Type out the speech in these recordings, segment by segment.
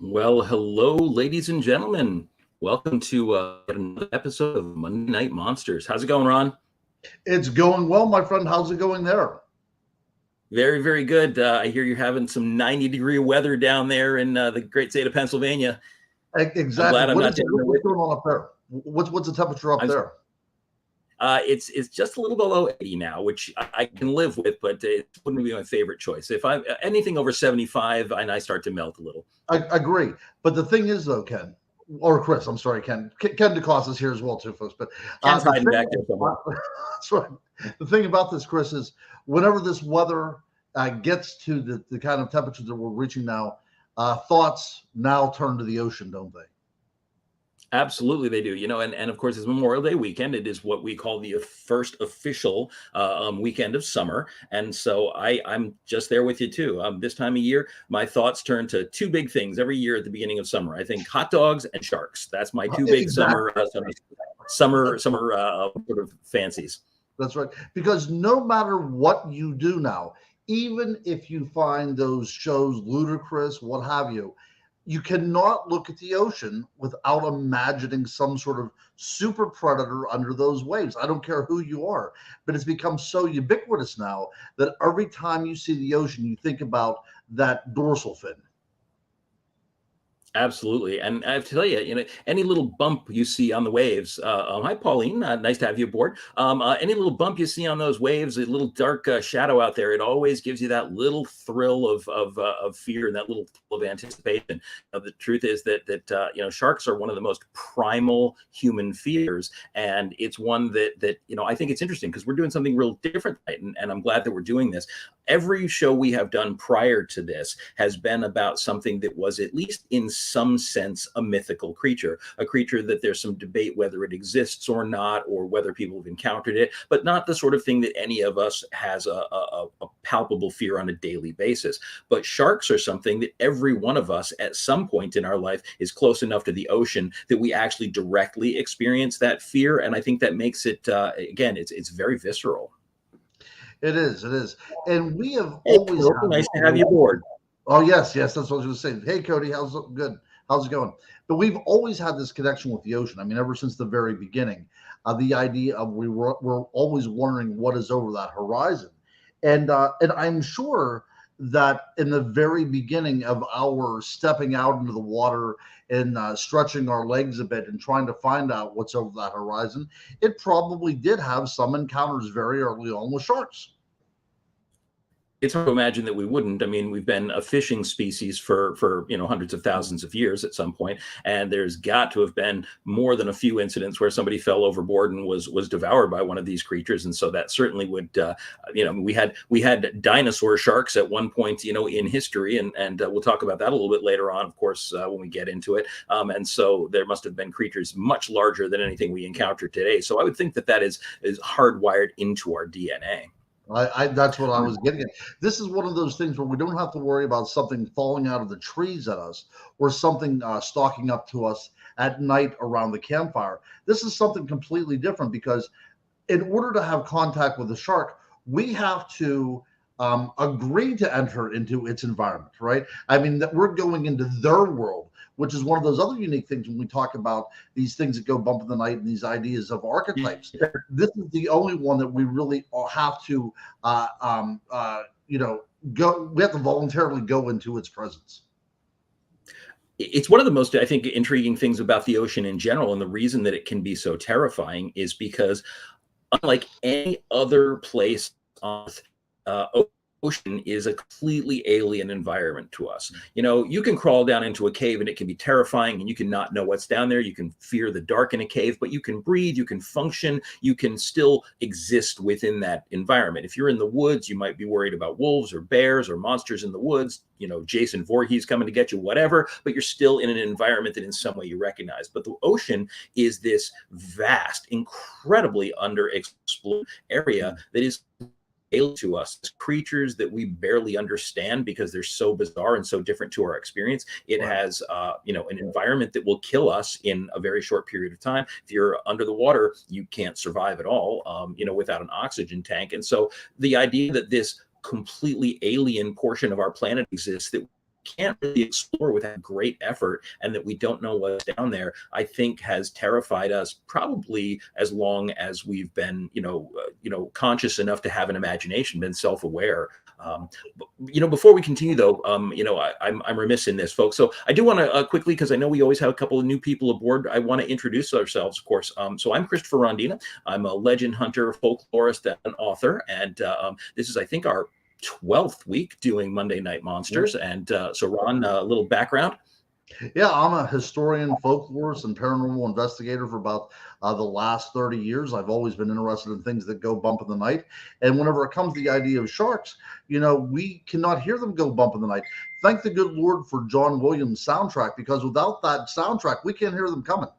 Well, hello, ladies and gentlemen. Welcome to another episode of Monday Night Monsters. How's it going, Ron? It's going well, my friend. How's it going there? Very, very good. I hear you're having some 90-degree weather down there in the great state of Pennsylvania. I'm Exactly. glad I'm What not is it? down there What's with you. going on up there? What's the temperature up I'm, there? it's just a little below 80 now, which I can live with, but it wouldn't be my favorite choice. If I anything over 75, and I start to melt a little. I agree. But the thing is, though, Ken or Chris, I'm sorry, Ken. Ken DeCosta is here as well, too, folks. But Ken's the hiding thing, back there somewhere. that's right. The thing about this, Chris, is whenever this weather gets to the kind of temperatures that we're reaching now, thoughts now turn to the ocean, don't they? Absolutely, they do. And of course, it's Memorial Day weekend. It is what we call the first official weekend of summer, and so I'm just there with you too. This time of year, my thoughts turn to two big things every year at the beginning of summer. I think hot dogs and sharks. That's my two big summer Exactly. sort of fancies. That's right. Because no matter what you do now, even if you find those shows ludicrous, what have you cannot look at the ocean without imagining some sort of super predator under those waves. I don't care who you are, but it's become so ubiquitous now that every time you see the ocean, you think about that dorsal fin. Absolutely, and I have to tell you, any little bump you see on the waves. Hi, Pauline. Nice to have you aboard. Any little bump you see on those waves, a little dark shadow out there, it always gives you that little thrill of fear and that little thrill of anticipation. The truth is that sharks are one of the most primal human fears, and it's one that I think it's interesting because we're doing something real different, right? And I'm glad that we're doing this. Every show we have done prior to this has been about something that was at least in some sense a mythical creature, a creature that there's some debate whether it exists or not, or whether people have encountered it, but not the sort of thing that any of us has a palpable fear on a daily basis. But sharks are something that every one of us at some point in our life is close enough to the ocean that we actually directly experience that fear. And I think that makes it, again, it's very visceral. It is, it is. And we have Hey, always Cody, had nice this to have you aboard. Oh yes, yes, that's what I was going to say. Hey Cody, how's it good? How's it going? But we've always had this connection with the ocean. I mean, ever since the very beginning, the idea of we're always wondering what is over that horizon, and I'm sure that in the very beginning of our stepping out into the water and stretching our legs a bit and trying to find out what's over that horizon, it probably did have some encounters very early on with sharks. It's hard to imagine that we wouldn't. I mean, we've been a fishing species for hundreds of thousands of years at some point, and there's got to have been more than a few incidents where somebody fell overboard and was devoured by one of these creatures. And so that certainly would, we had dinosaur sharks at one point, in history, and we'll talk about that a little bit later on, of course, when we get into it. And so there must have been creatures much larger than anything we encounter today. So I would think that is hardwired into our DNA. That's what I was getting at. This is one of those things where we don't have to worry about something falling out of the trees at us or something stalking up to us at night around the campfire. This is something completely different because in order to have contact with a shark, we have to agree to enter into its environment, right? I mean, that we're going into their world, which is one of those other unique things when we talk about these things that go bump in the night and these ideas of archetypes. This is the only one that we really have to, go. We have to voluntarily go into its presence. It's one of the most, I think, intriguing things about the ocean in general. And the reason that it can be so terrifying is because, unlike any other place on Earth, ocean is a completely alien environment to us. You can crawl down into a cave and it can be terrifying and you can not know what's down there. You can fear the dark in a cave, but you can breathe, you can function, you can still exist within that environment. If you're in the woods, you might be worried about wolves or bears or monsters in the woods, Jason Voorhees coming to get you, whatever, but you're still in an environment that in some way you recognize. But the ocean is this vast, incredibly underexplored area that is alien to us, creatures that we barely understand because they're so bizarre and so different to our experience. It has an environment that will kill us in a very short period of time. If you're under the water, you can't survive at all, without an oxygen tank. And so the idea that this completely alien portion of our planet exists that can't really explore without great effort, and that we don't know what's down there, I think has terrified us probably as long as we've been, conscious enough to have an imagination, been self-aware. Before we continue though, I'm remiss in this, folks. So I do want to quickly, because I know we always have a couple of new people aboard, I want to introduce ourselves, of course. So I'm Christopher Rondina. I'm a legend hunter, folklorist, and an author. And this is, I think, our 12th week doing Monday Night Monsters. And so Ron, a little background. Yeah, I'm a historian, folklorist, and paranormal investigator for about the last 30 years. I've always been interested in things that go bump in the night. And whenever it comes to the idea of sharks, we cannot hear them go bump in the night. Thank the good Lord for John Williams' soundtrack, because without that soundtrack, we can't hear them coming.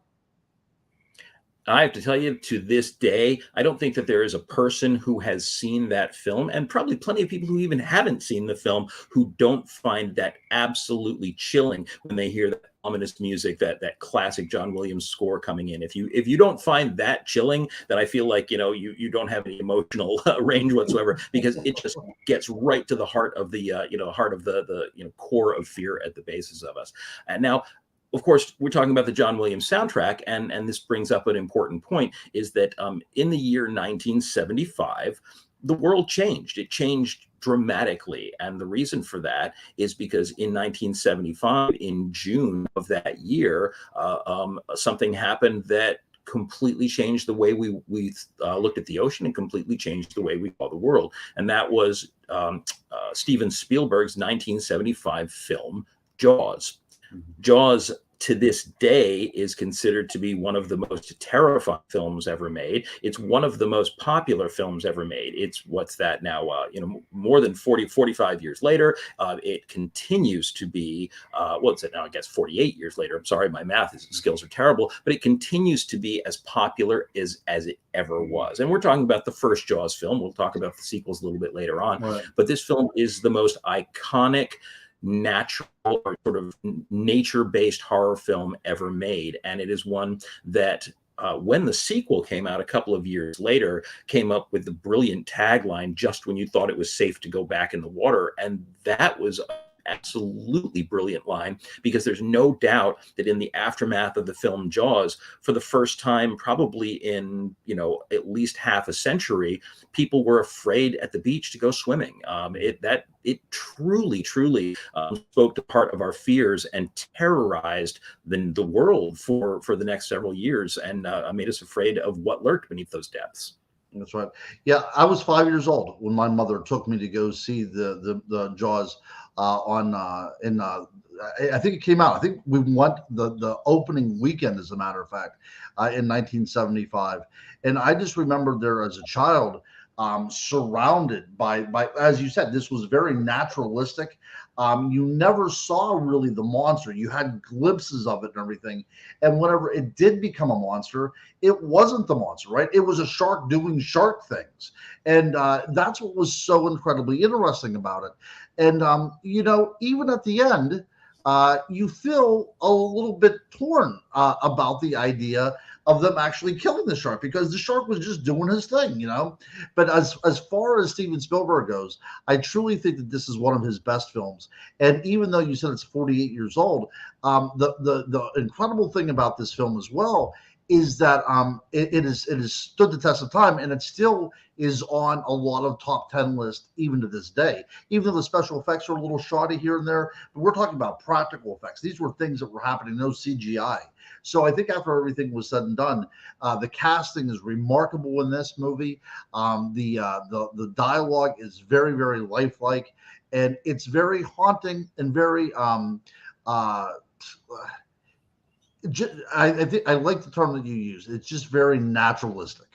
I have to tell you, to this day, I don't think that there is a person who has seen that film, and probably plenty of people who even haven't seen the film, who don't find that absolutely chilling when they hear that ominous music, that classic John Williams score coming in. If you don't find that chilling, then I feel like you don't have any emotional range whatsoever, because it just gets right to the heart of the core of fear at the basis of us. And now, of course, we're talking about the John Williams soundtrack, and this brings up an important point, is that in the year 1975, the world changed. It changed dramatically, and the reason for that is because in 1975, in June of that year, something happened that completely changed the way we looked at the ocean, and completely changed the way we saw the world. And that was Steven Spielberg's 1975 film, Jaws. Jaws, to this day, is considered to be one of the most terrifying films ever made. It's one of the most popular films ever made. It's, what's that now, more than 45 years later, it continues to be, what's it now, I guess 48 years later. I'm sorry, my math skills are terrible, but it continues to be as popular as it ever was. And we're talking about the first Jaws film. We'll talk about the sequels a little bit later on. Right. But this film is the most iconic natural or sort of nature-based horror film ever made. And it is one that when the sequel came out a couple of years later, came up with the brilliant tagline, "Just when you thought it was safe to go back in the water." And that was absolutely brilliant line, because there's no doubt that in the aftermath of the film Jaws, for the first time probably in at least half a century, people were afraid at the beach to go swimming. It truly spoke to part of our fears and terrorized the world for the next several years, and made us afraid of what lurked beneath those depths. That's right. Yeah, I was 5 years old when my mother took me to go see the Jaws I think it came out. I think we went the opening weekend, as a matter of fact, in 1975. And I just remember there as a child, surrounded by, as you said, this was very naturalistic. You never saw really the monster. You had glimpses of it and everything. And whenever it did become a monster, it wasn't the monster, right? It was a shark doing shark things. And that's what was so incredibly interesting about it. And, even at the end, you feel a little bit torn about the idea of them actually killing the shark, because the shark was just doing his thing, But as far as Steven Spielberg goes, I truly think that this is one of his best films. And even though you said it's 48 years old, the incredible thing about this film as well is that it has stood the test of time, and it still is on a lot of top 10 lists even to this day. Even though the special effects are a little shoddy here and there, but we're talking about practical effects. These were things that were happening, no CGI. So I think after everything was said and done, the casting is remarkable in this movie. The dialogue is very, very lifelike, and it's very haunting and very I think I like the term that you use. It's just very naturalistic.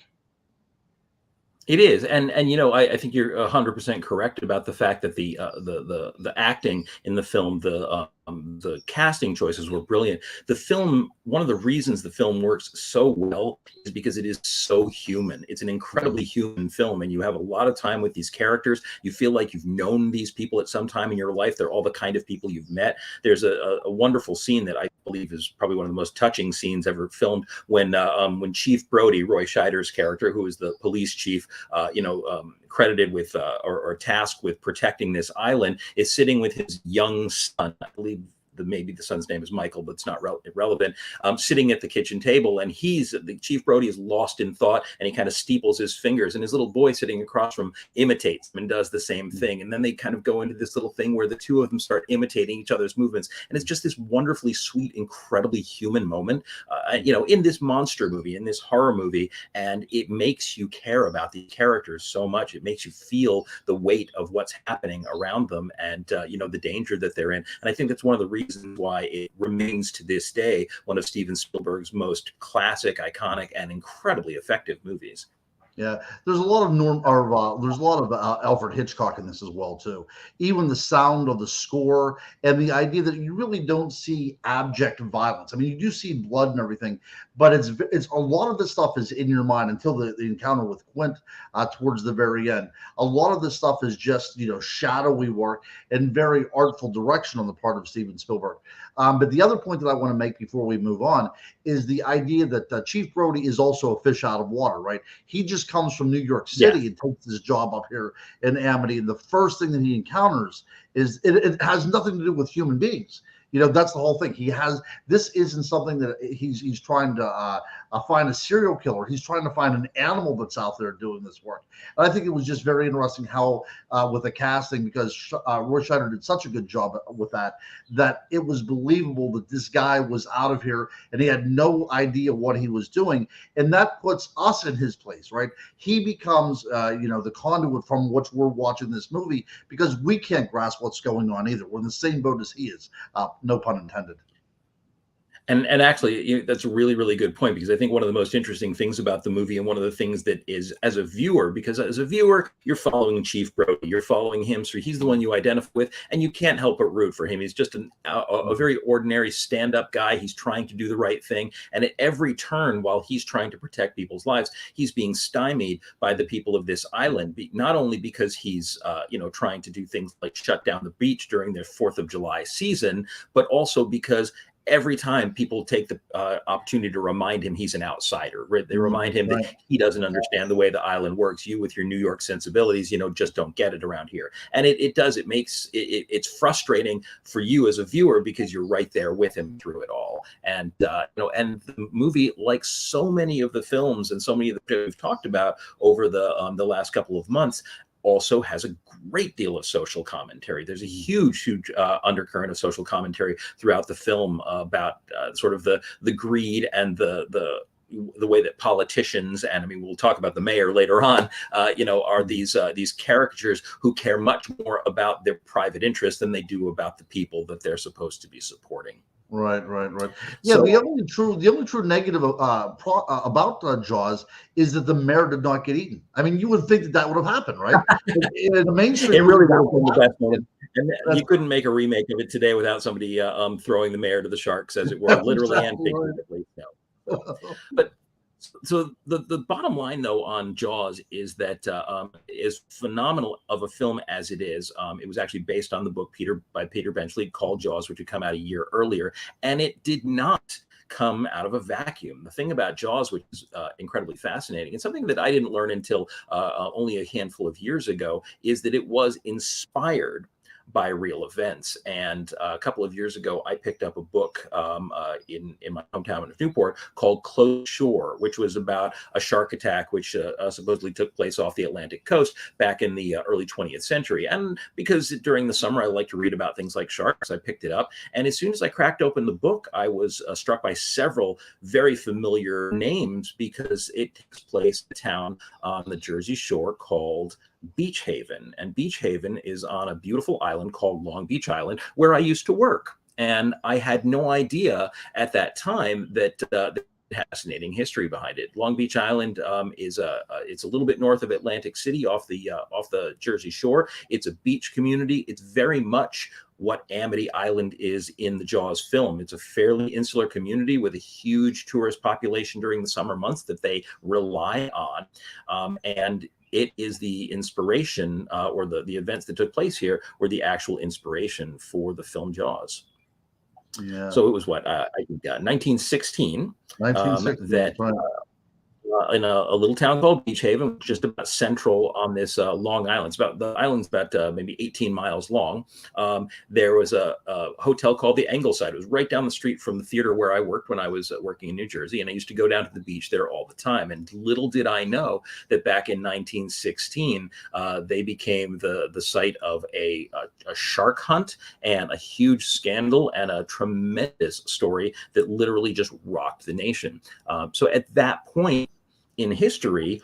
It is, and I think you're 100% correct about the fact that the acting in the film, the the casting choices were brilliant. The film, one of the reasons the film works so well is because it is so human. It's an incredibly human film, and you have a lot of time with these characters. You feel like you've known these people at some time in your life. They're all the kind of people you've met. There's a wonderful scene that I believe is probably one of the most touching scenes ever filmed when Chief Brody, Roy Scheider's character, who is the police chief, credited with or tasked with protecting this island, is sitting with his young son. I believe maybe the son's name is Michael, but it's not relevant, sitting at the kitchen table. And the Chief Brody is lost in thought, and he kind of steeples his fingers, and his little boy sitting across from him imitates him and does the same thing. And then they kind of go into this little thing where the two of them start imitating each other's movements. And it's just this wonderfully sweet, incredibly human moment, in this monster movie, in this horror movie. And it makes you care about the characters so much. It makes you feel the weight of what's happening around them, and, the danger that they're in. And I think that's one of the reasons why it remains to this day one of Steven Spielberg's most classic, iconic, and incredibly effective movies. Yeah, there's a lot of Alfred Hitchcock in this as well too. Even the sound of the score and the idea that you really don't see abject violence. I mean, you do see blood and everything, but it's a lot of this stuff is in your mind until the encounter with Quint towards the very end. A lot of this stuff is just shadowy work and very artful direction on the part of Steven Spielberg. But the other point that I want to make before we move on is the idea that Chief Brody is also a fish out of water, right? He just comes from New York City and takes his job up here in Amity. And the first thing that he encounters is it has nothing to do with human beings. That's the whole thing. This isn't something that he's trying to find a serial killer. He's trying to find an animal that's out there doing this work. And I think it was just very interesting how with the casting, because Roy Scheider did such a good job with that it was believable that this guy was out of here and he had no idea what he was doing. And that puts us in his place, right? He becomes, the conduit from which we're watching this movie, because we can't grasp what's going on either. We're in the same boat as he is. No pun intended. And actually, that's a really, really good point, because I think one of the most interesting things about the movie, and one of the things that is, as a viewer, because as a viewer, you're following Chief Brody, you're following him, so he's the one you identify with, and you can't help but root for him. He's just a very ordinary stand-up guy. He's trying to do the right thing, and at every turn, while he's trying to protect people's lives, he's being stymied by the people of this island, not only because he's trying to do things like shut down the beach during their 4th of July season, but also because every time people take the opportunity to remind him he's an outsider, right? They remind him that he doesn't understand the way the island works. You, with your New York sensibilities, just don't get it around here. And it's frustrating for you as a viewer, because you're right there with him through it all. And and the movie, like so many of the films and so many of the we've talked about over the last couple of months, also has a great deal of social commentary. There's a huge undercurrent of social commentary throughout the film about sort of the greed and the way that politicians, and I mean, we'll talk about the mayor later on, are these caricatures who care much more about their private interests than they do about the people that they're supposed to be supporting. Right. Yeah, the only true negative about Jaws is that the mayor did not get eaten. I mean, you would think that would have happened, right? In the mainstream, it really would have been the best moment. And you couldn't make a remake of it today without somebody throwing the mayor to the sharks, as it were, literally and figuratively. No. But so the bottom line, though, on Jaws is that as phenomenal of a film as it is, it was actually based on the book by Peter Benchley called Jaws, which had come out a year earlier, and it did not come out of a vacuum. The thing about Jaws, which is incredibly fascinating, and something that I didn't learn until only a handful of years ago, is that it was inspired by real events. And a couple of years ago, I picked up a book in my hometown of Newport called Close Shore, which was about a shark attack, which supposedly took place off the Atlantic coast back in the early 20th century. And because during the summer, I like to read about things like sharks, I picked it up. And as soon as I cracked open the book, I was struck by several very familiar names, because it takes place in a town on the Jersey Shore called Beach Haven. And Beach Haven is on a beautiful island called Long Beach Island, where I used to work. And I had no idea at that time that fascinating history behind it. Long Beach Island it's a little bit north of Atlantic City, off the Jersey Shore. It's a beach community. It's very much what Amity Island is in the Jaws film. It's a fairly insular community with a huge tourist population during the summer months that they rely on. And it is the inspiration, or the events that took place here were the actual inspiration for the film Jaws. Yeah. So it was what, I think 1916, 1960. that Right. in a little town called Beach Haven, just about central on this Long Island. The island's about maybe 18 miles long. There was a hotel called the Angleside. It was right down the street from the theater where I worked when I was working in New Jersey, and I used to go down to the beach there all the time. And little did I know that back in 1916, they became the site of a shark hunt and a huge scandal and a tremendous story that literally just rocked the nation. So at that point in history,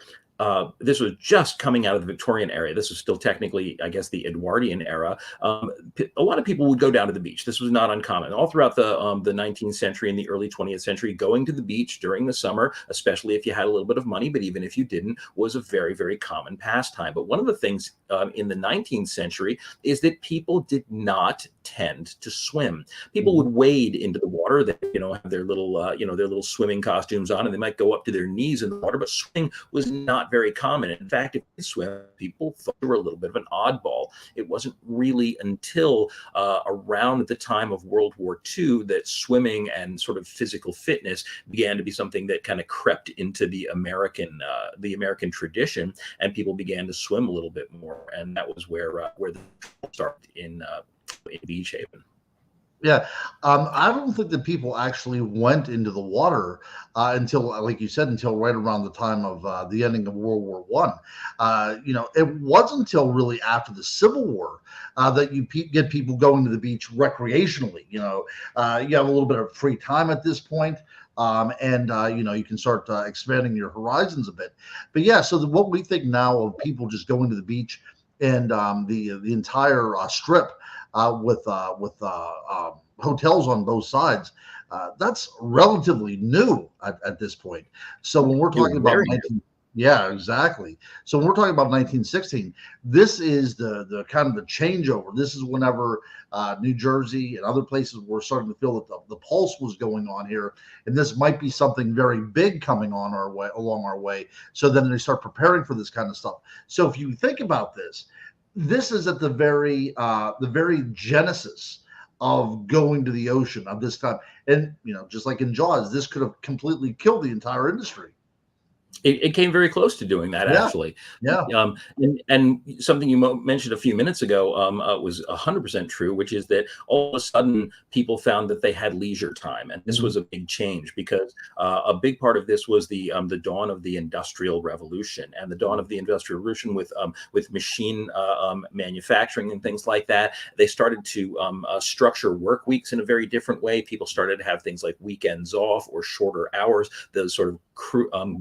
this was just coming out of the Victorian era. This was still technically, I guess, the Edwardian era. A lot of people would go down to the beach. This was not uncommon. All throughout the 19th century and the early 20th century, going to the beach during the summer, especially if you had a little bit of money, but even if you didn't, was a very, very common pastime. But one of the things in the 19th century is that people did not tend to swim. People would wade into the water. They, have their little, their little swimming costumes on, and they might go up to their knees in the water. But swimming was not very common. In fact, if you swim, people thought you were a little bit of an oddball. It wasn't really until around the time of World War II that swimming and sort of physical fitness began to be something that kind of crept into the American tradition, and people began to swim a little bit more. And that was where the started in Beach Haven. Yeah, I don't think that people actually went into the water until, like you said, until right around the time of the ending of World War One. It wasn't until really after the Civil War that you get people going to the beach recreationally. You have a little bit of free time at this point. And you can start expanding your horizons a bit. But yeah, so what we think now of people just going to the beach and the entire strip with hotels on both sides, that's relatively new at this point. So when we're talking about 19, yeah, exactly. So when we're talking about 1916, this is the kind of the changeover. This is whenever New Jersey and other places were starting to feel that the pulse was going on here, and this might be something very big coming on along our way. So then they start preparing for this kind of stuff. So if you think about this, this is at the very genesis of going to the ocean of this time. And just like in Jaws, this could have completely killed the entire industry. It came very close to doing that, actually. Yeah. And something you mentioned a few minutes ago was 100% true, which is that all of a sudden people found that they had leisure time, and this was a big change because a big part of this was the dawn of the Industrial Revolution, and the dawn of the Industrial Revolution with machine manufacturing and things like that. They started to structure work weeks in a very different way. People started to have things like weekends off or shorter hours. The sort of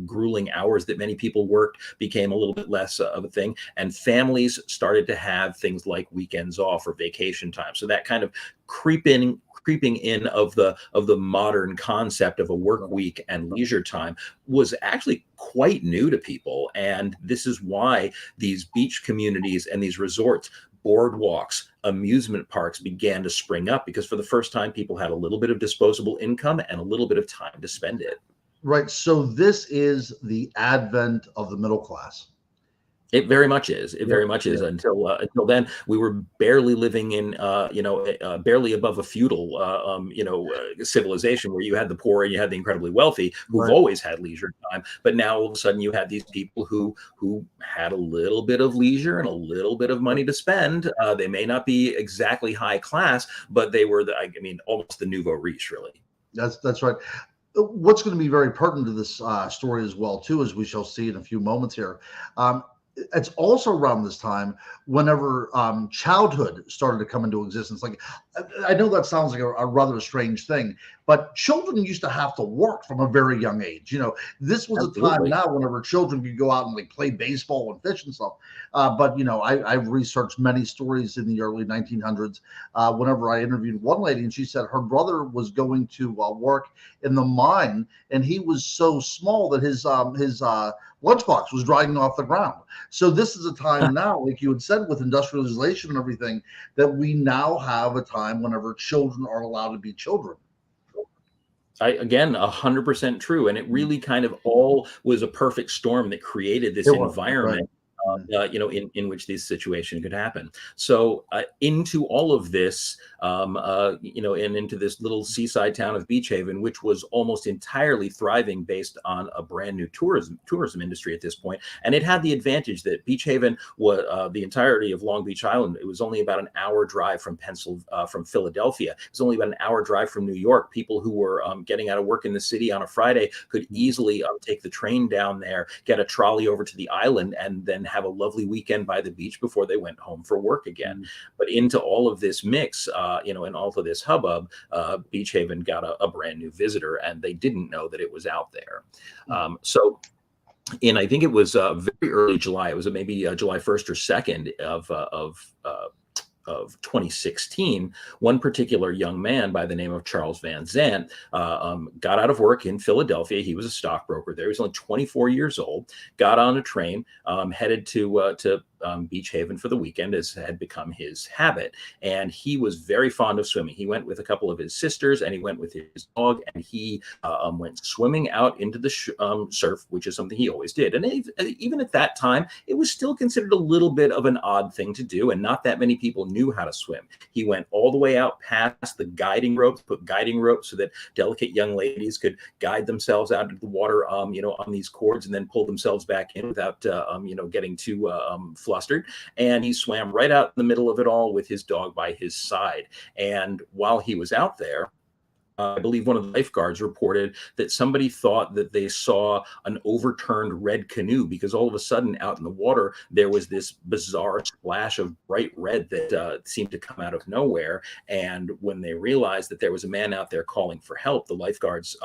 grueling hours that many people worked became a little bit less of a thing, and families started to have things like weekends off or vacation time. So that kind of creeping in of the modern concept of a work week and leisure time was actually quite new to people. And this is why these beach communities and these resorts, boardwalks, amusement parks began to spring up, because for the first time people had a little bit of disposable income and a little bit of time to spend it. Right. So this is the advent of the middle class. It very much is. It very much is. Until then, we were barely living in, barely above a feudal, civilization where you had the poor and you had the incredibly wealthy who've always had leisure time. But now all of a sudden you have these people who had a little bit of leisure and a little bit of money to spend. They may not be exactly high class, but they were almost the nouveau riche, really. That's right. What's going to be very pertinent to this story as well, too, as we shall see in a few moments here. It's also around this time whenever childhood started to come into existence. Like, I know that sounds like a rather strange thing, but children used to have to work from a very young age. This was a time now whenever children could go out and like play baseball and fish and stuff. But I've researched many stories in the early 1900s. Whenever I interviewed one lady, and she said her brother was going to work in the mine, and he was so small that his lunchbox was dragging off the ground. So this is a time now, like you had said, with industrialization and everything, that we now have a time whenever children are allowed to be children. Again, 100% true. And it really kind of all was a perfect storm that created this It was right. environment, in which this situation could happen. So into all of this, and into this little seaside town of Beach Haven, which was almost entirely thriving based on a brand new tourism industry at this point. And it had the advantage that Beach Haven was the entirety of Long Beach Island. It was only about an hour drive from from Philadelphia. It was only about an hour drive from New York. People who were getting out of work in the city on a Friday could easily take the train down there, get a trolley over to the island, and then have a lovely weekend by the beach before they went home for work again. But into all of this mix, and all of this hubbub, Beach Haven got a brand new visitor, and they didn't know that it was out there. So I think it was very early July. It was maybe July 1st or 2nd of 2016, one particular young man by the name of Charles Van Zandt got out of work in Philadelphia. He was a stockbroker there. He was only 24 years old, got on a train, headed to Beach Haven for the weekend, as had become his habit. And he was very fond of swimming. He went with a couple of his sisters, and he went with his dog, and he went swimming out into the surf, which is something he always did. And even at that time, it was still considered a little bit of an odd thing to do, and not that many people knew how to swim. He went all the way out past the guiding ropes, put guiding ropes so that delicate young ladies could guide themselves out of the water, on these cords, and then pull themselves back in without, getting too flustered. And he swam right out in the middle of it all with his dog by his side. And while he was out there, I believe one of the lifeguards reported that somebody thought that they saw an overturned red canoe, because all of a sudden out in the water, there was this bizarre splash of bright red that seemed to come out of nowhere. And when they realized that there was a man out there calling for help, the lifeguards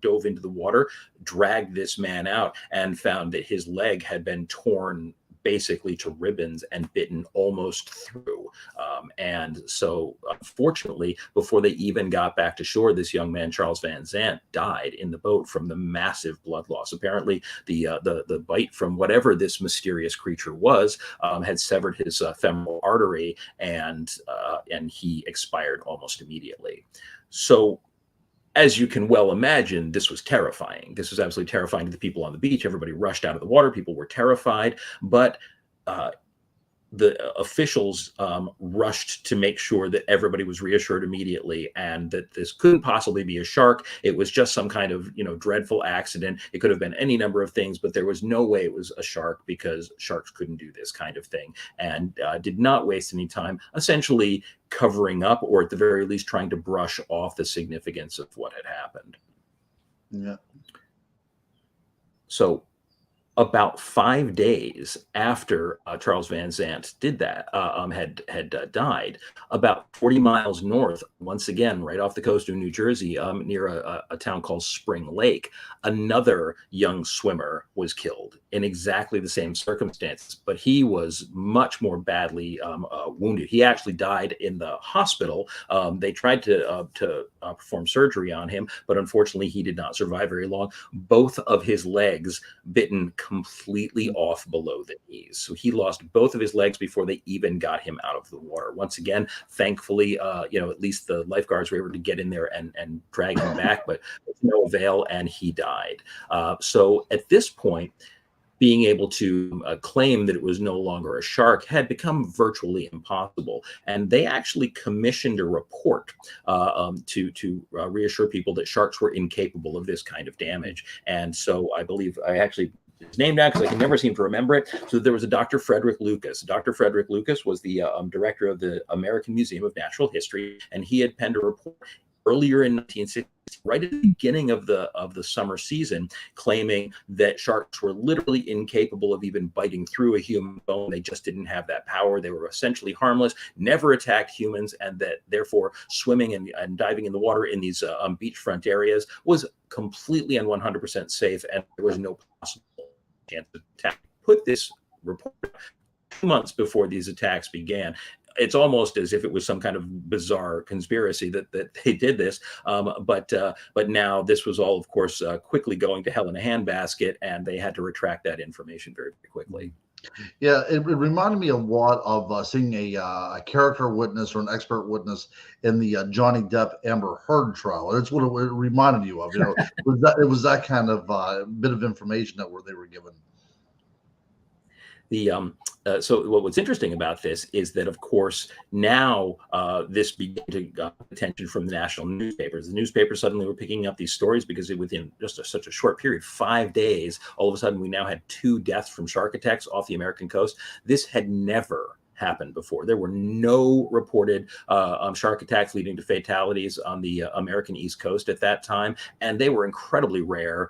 dove into the water, dragged this man out, and found that his leg had been torn basically to ribbons and bitten almost through. And so, unfortunately, before they even got back to shore, this young man, Charles Van Zandt, died in the boat from the massive blood loss. Apparently, the bite from whatever this mysterious creature was had severed his femoral artery, and he expired almost immediately. So, as you can well imagine, this was terrifying. This was absolutely terrifying to the people on the beach. Everybody rushed out of the water. People were terrified. But the officials rushed to make sure that everybody was reassured immediately, and that this couldn't possibly be a shark. It was just some kind of, dreadful accident. It could have been any number of things, but there was no way it was a shark, because sharks couldn't do this kind of thing, and did not waste any time essentially covering up, or at the very least trying to brush off the significance of what had happened. Yeah. So about 5 days after Charles Van Zandt did that, had died, about 40 miles north, once again, right off the coast of New Jersey, near a town called Spring Lake, another young swimmer was killed in exactly the same circumstances, but he was much more badly wounded. He actually died in the hospital. They tried to perform surgery on him, but unfortunately, he did not survive very long. Both of his legs bitten completely off below the knees. So he lost both of his legs before they even got him out of the water. Once again, thankfully, at least the lifeguards were able to get in there and drag him back, but with no avail, and he died. So at this point, being able to claim that it was no longer a shark had become virtually impossible. And they actually commissioned a report to reassure people that sharks were incapable of this kind of damage. And so I believe I actually his name down because I can never seem to remember it. So there was a Dr. Frederick Lucas. Dr. Frederick Lucas was the director of the American Museum of Natural History, and he had penned a report earlier in 1960, right at the beginning of the summer season, claiming that sharks were literally incapable of even biting through a human bone. They just didn't have that power. They were essentially harmless, never attacked humans, and that therefore swimming and diving in the water in these beachfront areas was completely and 100% safe, and there was no possible chance of attack. Put this report 2 months before these attacks began. it's almost as if it was some kind of bizarre conspiracy that they did this. But now this was all, of course, quickly going to hell in a handbasket, and they had to retract that information very, very quickly. Yeah, it reminded me a lot of seeing a character witness or an expert witness in the Johnny Depp Amber Heard trial. That's what it reminded you of. It was that kind of bit of information that they were given. So what's interesting about this is that, of course, now this began to get attention from the national newspapers. The newspapers suddenly were picking up these stories because within just such a short period, 5 days, all of a sudden we now had 2 deaths from shark attacks off the American coast. This had never happened before. There were no reported shark attacks leading to fatalities on the American East Coast at that time, and they were incredibly rare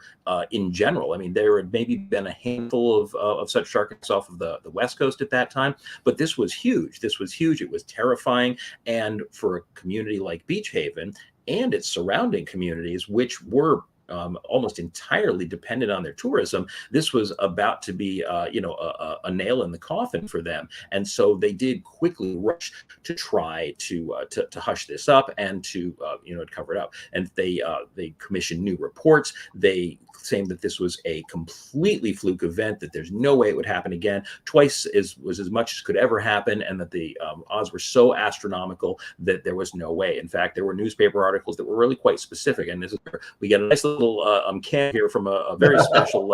in general. I mean, there had maybe been a handful of such shark attacks off of the West Coast at that time, but this was huge. This was huge. It was terrifying, and for a community like Beach Haven and its surrounding communities, which were almost entirely dependent on their tourism, this was about to be, a nail in the coffin for them. And so they did quickly rush to try to hush this up and to cover it up. And they commissioned new reports. They saying that this was a completely fluke event, that there's no way it would happen again. Twice was as much as could ever happen, and that the odds were so astronomical that there was no way. In fact, there were newspaper articles that were really quite specific, and this is where we get a nice little camp here from a very special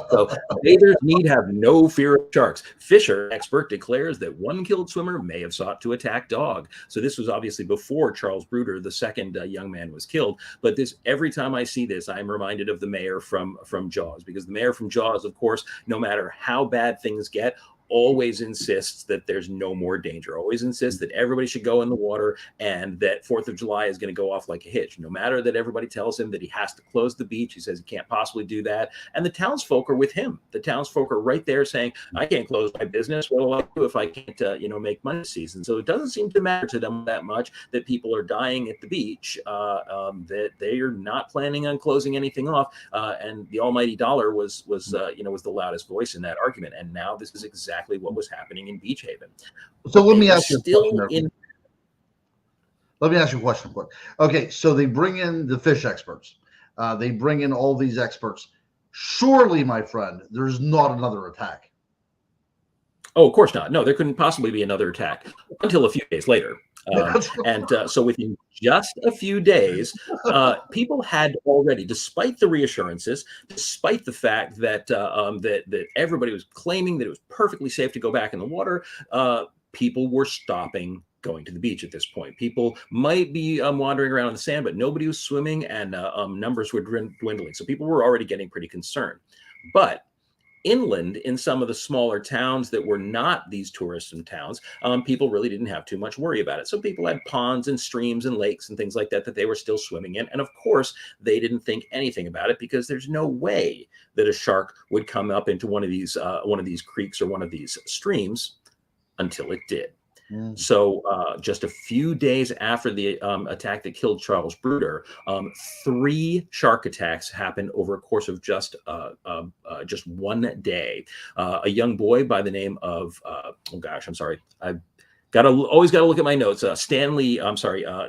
so bathers need have no fear of sharks. Fisher expert declares that one killed swimmer may have sought to attack dog. So this was obviously before Charles Bruder, the second young man, was killed. But every time I see this, I'm reminded of the mayor from Jaws, because the mayor from Jaws, of course, no matter how bad things get, always insists that there's no more danger, always insists that everybody should go in the water, and that 4th of July is going to go off like a hitch. No matter that everybody tells him that he has to close the beach, he says he can't possibly do that. And the townsfolk are with him. The townsfolk are right there saying, I can't close my business. What will I do if I can't, make money this season? So it doesn't seem to matter to them that much that people are dying at the beach, that they are not planning on closing anything off. And the almighty dollar was the loudest voice in that argument. And now this is exactly what was happening in Beach Haven. So let me ask you a question. Okay, so they bring in the fish experts. They bring in all these experts. Surely, my friend, there's not another attack. Oh, of course not. No, there couldn't possibly be another attack until a few days later. So within just a few days, people had already, despite the reassurances, despite the fact that that everybody was claiming that it was perfectly safe to go back in the water, people were stopping going to the beach at this point. People might be wandering around in the sand, but nobody was swimming, and numbers were dwindling. So people were already getting pretty concerned. But inland, in some of the smaller towns that were not these tourism towns, people really didn't have too much worry about it. So people had ponds and streams and lakes and things like that they were still swimming in. And of course, they didn't think anything about it, because there's no way that a shark would come up into one of these creeks or one of these streams until it did. So just a few days after the attack that killed Charles Bruder, 3 shark attacks happened over a course of just one day. A young boy by the name of, always got to look at my notes.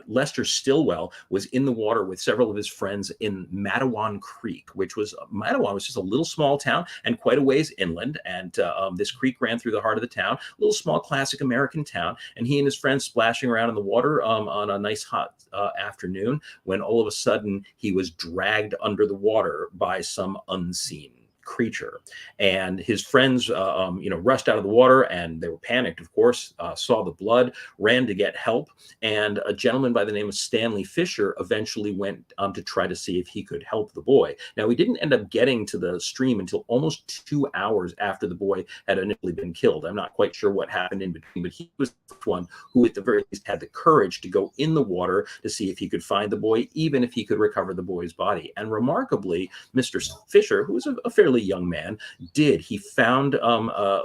Lester Stillwell was in the water with several of his friends in Matawan Creek, Matawan was just a little small town and quite a ways inland. And this creek ran through the heart of the town, a little small classic American town. And he and his friends splashing around in the water on a nice hot afternoon, when all of a sudden he was dragged under the water by some unseen creature. And his friends rushed out of the water, and they were panicked, of course, saw the blood, ran to get help. And a gentleman by the name of Stanley Fisher eventually went to try to see if he could help the boy. Now, he didn't end up getting to the stream until almost 2 hours after the boy had initially been killed. I'm not quite sure what happened in between, but he was the one who at the very least had the courage to go in the water to see if he could find the boy, even if he could recover the boy's body. And remarkably, Mr. Fisher, who was a fairly young man, he found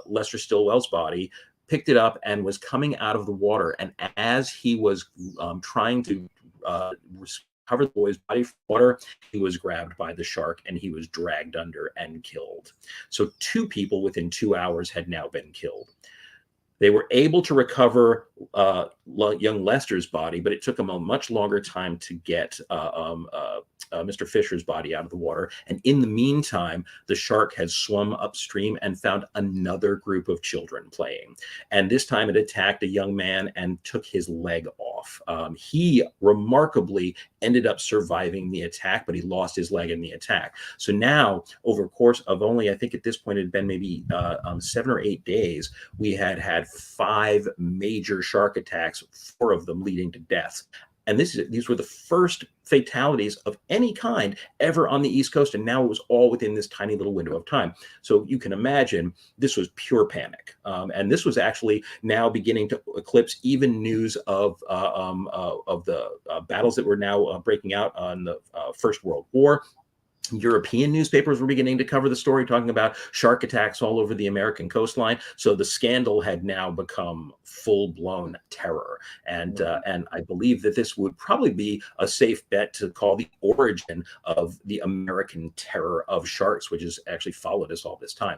Lester Stillwell's body, picked it up, and was coming out of the water. And as he was trying to recover the boy's body from water, he was grabbed by the shark, and he was dragged under and killed. So 2 people within 2 hours had now been killed. They were able to recover young Lester's body, but it took them a much longer time to get Mr. Fisher's body out of the water. And in the meantime, the shark had swum upstream and found another group of children playing. And this time it attacked a young man and took his leg off. He remarkably ended up surviving the attack, but he lost his leg in the attack. So now, over a course of only, I think at this point it had been maybe 7 or 8 days, we had 5 major shark attacks, 4 of them leading to deaths. And these were the first fatalities of any kind ever on the East Coast. And now it was all within this tiny little window of time. So you can imagine this was pure panic. And this was actually now beginning to eclipse even news of the battles that were now breaking out on the First World War. European newspapers were beginning to cover the story, talking about shark attacks all over the American coastline. So the scandal had now become full-blown terror. And I believe that this would probably be a safe bet to call the origin of the American terror of sharks, which has actually followed us all this time.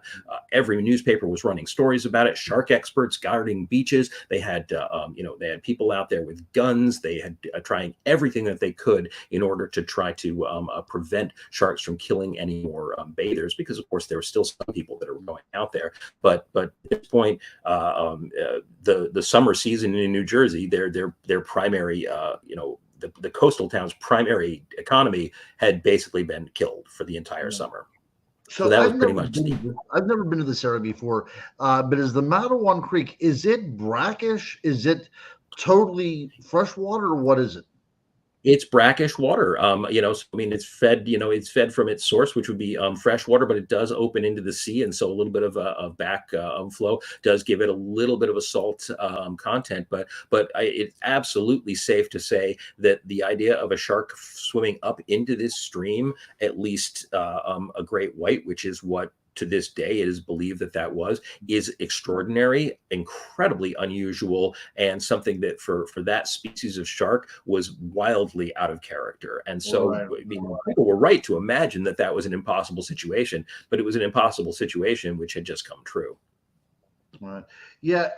Every newspaper was running stories about it. Shark experts guarding beaches. They had, they had people out there with guns. They had trying everything that they could in order to try to prevent sharks from killing any more bathers, because of course there were still some people that are going out there. But at this point, the summer season in New Jersey, their primary, the coastal town's primary economy had basically been killed for the entire summer. So that was pretty much. I've never been to this area before, but is the Mattawan Creek, is it brackish? Is it totally freshwater, or what is it? It's brackish water. So, I mean, it's fed from its source, which would be fresh water, but it does open into the sea. And so a little bit of a back flow does give it a little bit of a salt content. But it's absolutely safe to say that the idea of a shark swimming up into this stream, at least a great white, which is what to this day it is believed that was, is extraordinary, incredibly unusual, and something that for that species of shark was wildly out of character. And so, right. I mean, people were right to imagine that was an impossible situation, but it was an impossible situation which had just come true. Right. Yeah.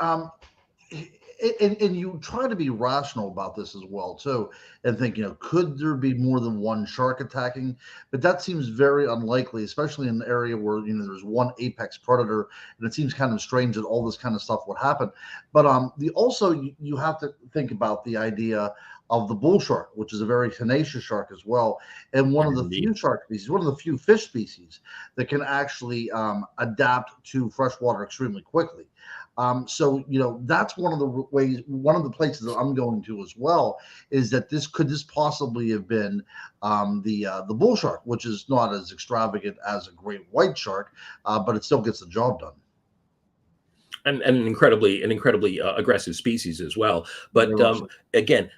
And you try to be rational about this as well too, and think, could there be more than one shark attacking? But that seems very unlikely, especially in an area where there's one apex predator, and it seems kind of strange that all this kind of stuff would happen. But also you have to think about the idea of the bull shark, which is a very tenacious shark as well, and one of the few shark species, one of the few fish species that can actually adapt to freshwater extremely quickly. So that's one of the places that I'm going to as well, is that this possibly have been the bull shark, which is not as extravagant as a great white shark, but it still gets the job done. And an incredibly aggressive species as well. But again,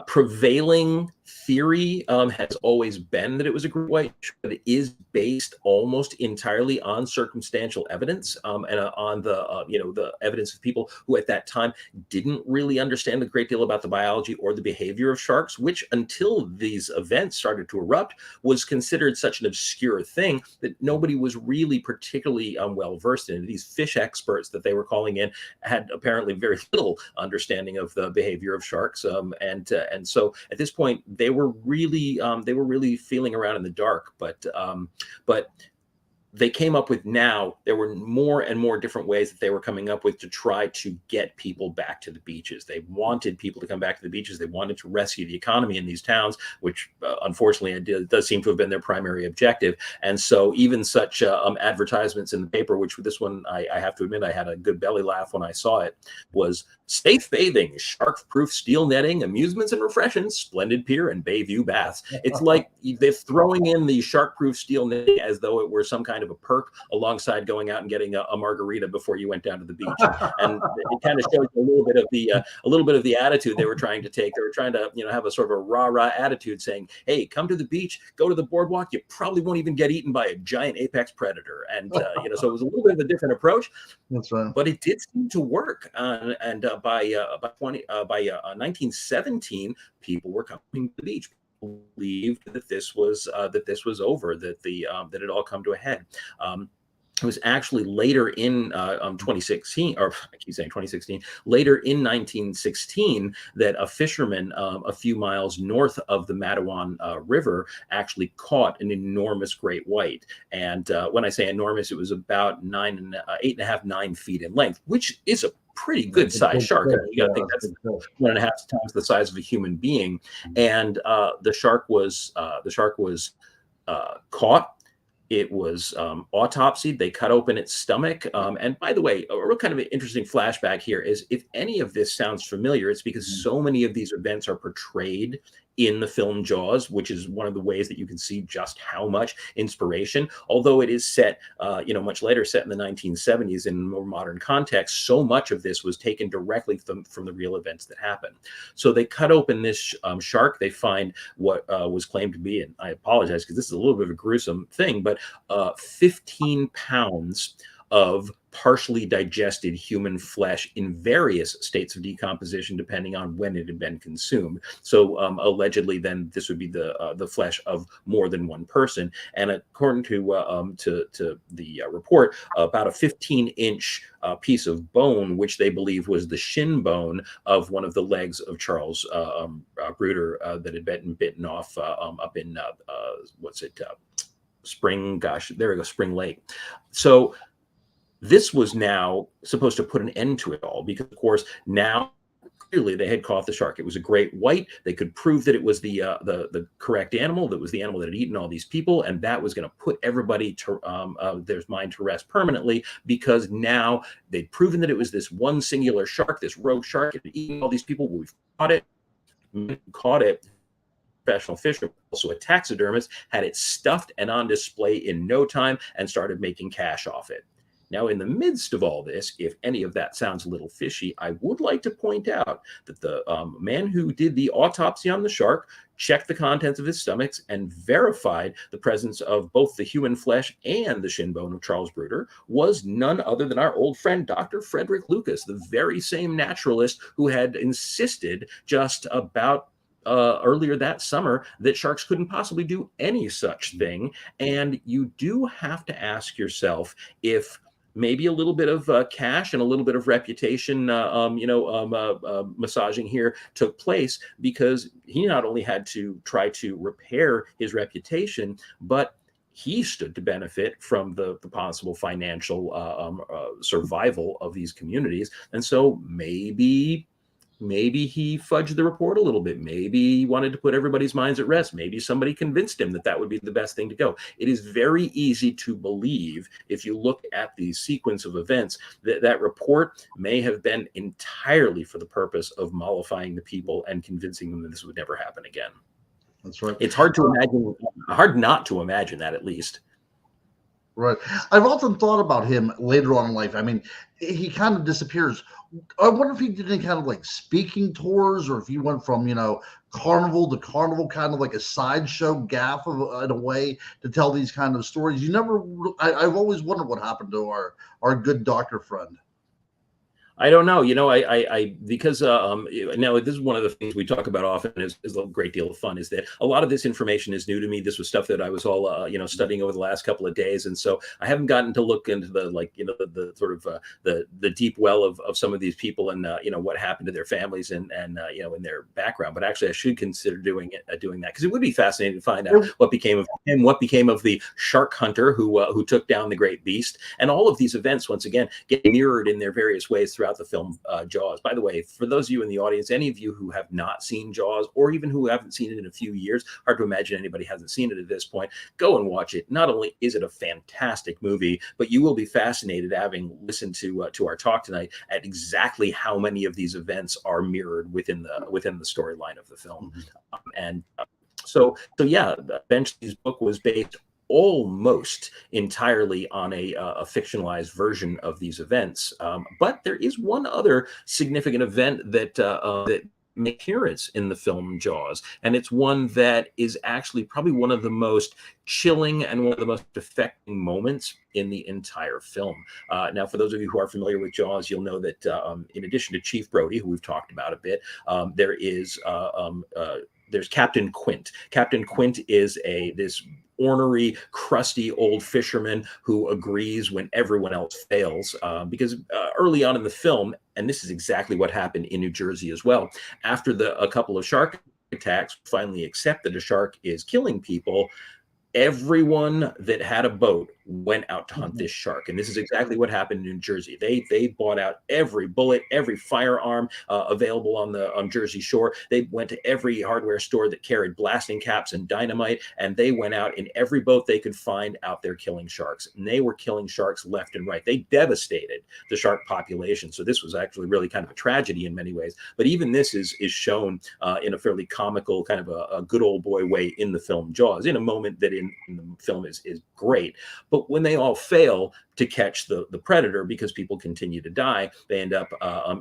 prevailing theory has always been that it was a great white shark, but it is based almost entirely on circumstantial evidence and on the evidence of people who at that time didn't really understand a great deal about the biology or the behavior of sharks, which until these events started to erupt was considered such an obscure thing that nobody was really particularly well versed in. These fish experts that they were calling in had apparently very little understanding of the behavior of sharks, and so at this point they were really feeling around in the dark, but they came up with, now there were more and more different ways that they were coming up with to try to get people back to the beaches. They wanted people to come back to the beaches. They wanted to rescue the economy in these towns, which unfortunately it does seem to have been their primary objective. And so even such advertisements in the paper, which this one, I have to admit, I had a good belly laugh when I saw it, was safe bathing, shark-proof steel netting, amusements and refreshments, splendid pier and bay view baths. It's like they're throwing in the shark-proof steel netting as though it were some kind of a perk alongside going out and getting a margarita before you went down to the beach. And it kind of shows a little bit of the attitude they were trying to take. They were trying to have a sort of a rah-rah attitude, saying, hey, come to the beach, go to the boardwalk, you probably won't even get eaten by a giant apex predator. And so it was a little bit of a different approach. That's right. But it did seem to work. By 1917, people were coming to the beach, believed that this was over, that it all come to a head. it was actually later in 2016, or I keep saying 2016, later in 1916, that a fisherman a few miles north of the Matawan River actually caught an enormous great white. And when I say enormous, it was about 8.5, 9 feet in length, which is a pretty good That's a sized big shark. I fish. mean, you got Yeah, to think that's a that's big fish. 1.5 times the size of a human being. And the shark was caught. It was autopsied. They cut open its stomach. And by the way, a real kind of an interesting flashback here is, if any of this sounds familiar, it's because Mhm. so many of these events are portrayed in the film Jaws, which is one of the ways that you can see just how much inspiration, although it is set, much later, set in the 1970s in a more modern context, so much of this was taken directly from the real events that happened. So they cut open this shark. They find what was claimed to be, and I apologize because this is a little bit of a gruesome thing, but 15 pounds of partially digested human flesh in various states of decomposition, depending on when it had been consumed. So allegedly, then this would be the flesh of more than one person. And according to the report, about a 15-inch piece of bone, which they believe was the shin bone of one of the legs of Charles Bruder, that had been bitten off up in what's it? Spring, gosh, there we go, Spring Lake. So this was now supposed to put an end to it all, because of course now clearly they had caught the shark. It was a great white. They could prove that it was the correct animal, that was the animal that had eaten all these people, and that was going to put everybody to their mind to rest permanently, because now they'd proven that it was this one singular shark, this rogue shark, it had eaten all these people. We've caught it. Caught it. Professional fisher, also a taxidermist, had it stuffed and on display in no time and started making cash off it. Now, in the midst of all this, if any of that sounds a little fishy, I would like to point out that the man who did the autopsy on the shark checked the contents of his stomachs and verified the presence of both the human flesh and the shin bone of Charles Bruder was none other than our old friend, Dr. Frederick Lucas, the very same naturalist who had insisted just about earlier that summer that sharks couldn't possibly do any such thing. And you do have to ask yourself if maybe a little bit of cash and a little bit of reputation, massaging here took place, because he not only had to try to repair his reputation, but he stood to benefit from the possible financial survival of these communities. And so maybe he fudged the report a little bit. Maybe he wanted to put everybody's minds at rest. Maybe somebody convinced him that that would be the best thing to go. It is very easy to believe, if you look at the sequence of events, that that report may have been entirely for the purpose of mollifying the people and convincing them that this would never happen again. That's right. It's hard to imagine, hard not to imagine that, at least. Right. I've often thought about him later on in life. I mean, he kind of disappears. I wonder if he did any kind of like speaking tours, or if he went from, carnival to carnival, kind of like a sideshow gaff in a way to tell these kind of stories. I've always wondered what happened to our good doctor friend. I don't know. Because now this is one of the things we talk about often, is a great deal of fun, is that a lot of this information is new to me. This was stuff that I was all, studying over the last couple of days. And so I haven't gotten to look into the sort of the deep well of some of these people, and, what happened to their families, and in their background. But actually I should consider doing that, because it would be fascinating to find out what became of him, what became of the shark hunter who took down the great beast. And all of these events, once again, get mirrored in their various ways throughout the film Jaws. By the way, for those of you in the audience, any of you who have not seen Jaws, or even who haven't seen it in a few years, hard to imagine anybody hasn't seen it at this point, go and watch it. Not only is it a fantastic movie, but you will be fascinated, having listened to our talk tonight, at exactly how many of these events are mirrored within the storyline of the film. So yeah, Benchley's book was based almost entirely on a fictionalized version of these events. But there is one other significant event that make appearance in the film Jaws, and it's one that is actually probably one of the most chilling and one of the most affecting moments in the entire film. Now, for those of you who are familiar with Jaws, you'll know that in addition to Chief Brody, who we've talked about a bit, there's Captain Quint. Captain Quint is this ornery, crusty old fisherman who agrees when everyone else fails. Because early on in the film, and this is exactly what happened in New Jersey as well, after a couple of shark attacks finally accept that a shark is killing people, everyone that had a boat went out to hunt this shark, and this is exactly what happened in New Jersey. They bought out every bullet, every firearm available on the Jersey shore. They went to every hardware store that carried blasting caps and dynamite, and they went out in every boat they could find out there killing sharks. And they were killing sharks left and right. They devastated the shark population. So this was actually really kind of a tragedy in many ways. But even this is shown in a fairly comical, kind of a good old boy way in the film Jaws, in a moment that in the film is great. But when they all fail to catch the predator because people continue to die, they end up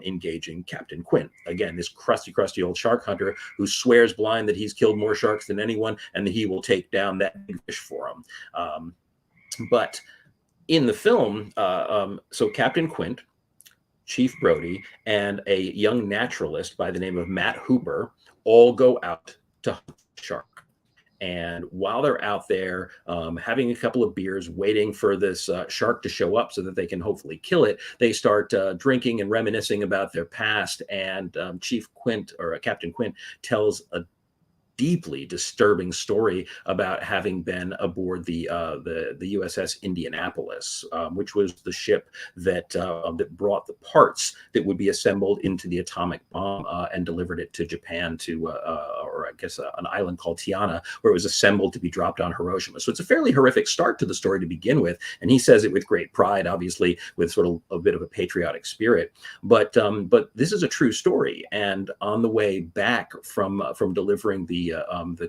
engaging Captain Quint. Again, this crusty old shark hunter who swears blind that he's killed more sharks than anyone and that he will take down that big fish for him. But in the film, so Captain Quint, Chief Brody, and a young naturalist by the name of Matt Hooper all go out to hunt shark. And while they're out there having a couple of beers, waiting for this shark to show up so that they can hopefully kill it, they start drinking and reminiscing about their past. And Chief Quint, or Captain Quint, tells a deeply disturbing story about having been aboard the USS Indianapolis, which was the ship that brought the parts that would be assembled into the atomic bomb and delivered it to Japan, or I guess an island called Tiana, where it was assembled to be dropped on Hiroshima. So it's a fairly horrific start to the story to begin with, and he says it with great pride, obviously with sort of a bit of a patriotic spirit. But this is a true story, and on the way back from delivering the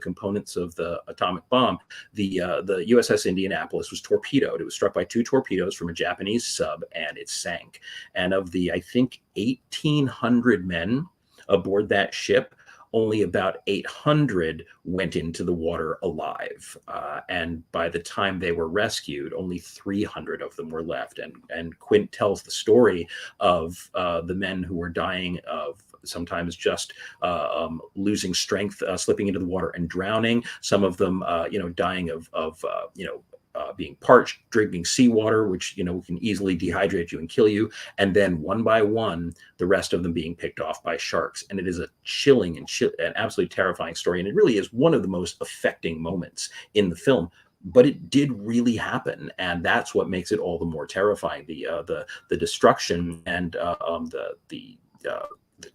components of the atomic bomb, the USS Indianapolis was torpedoed. It was struck by 2 torpedoes from a Japanese sub, and it sank. And of the, I think, 1,800 men aboard that ship, only about 800 went into the water alive. And by the time they were rescued, only 300 of them were left. And Quint tells the story of the men who were dying of sometimes just losing strength, slipping into the water and drowning. Some of them, dying of being parched, drinking seawater, which can easily dehydrate you and kill you. And then one by one, the rest of them being picked off by sharks. And it is a chilling and absolutely terrifying story. And it really is one of the most affecting moments in the film. But it did really happen, and that's what makes it all the more terrifying. The destruction and the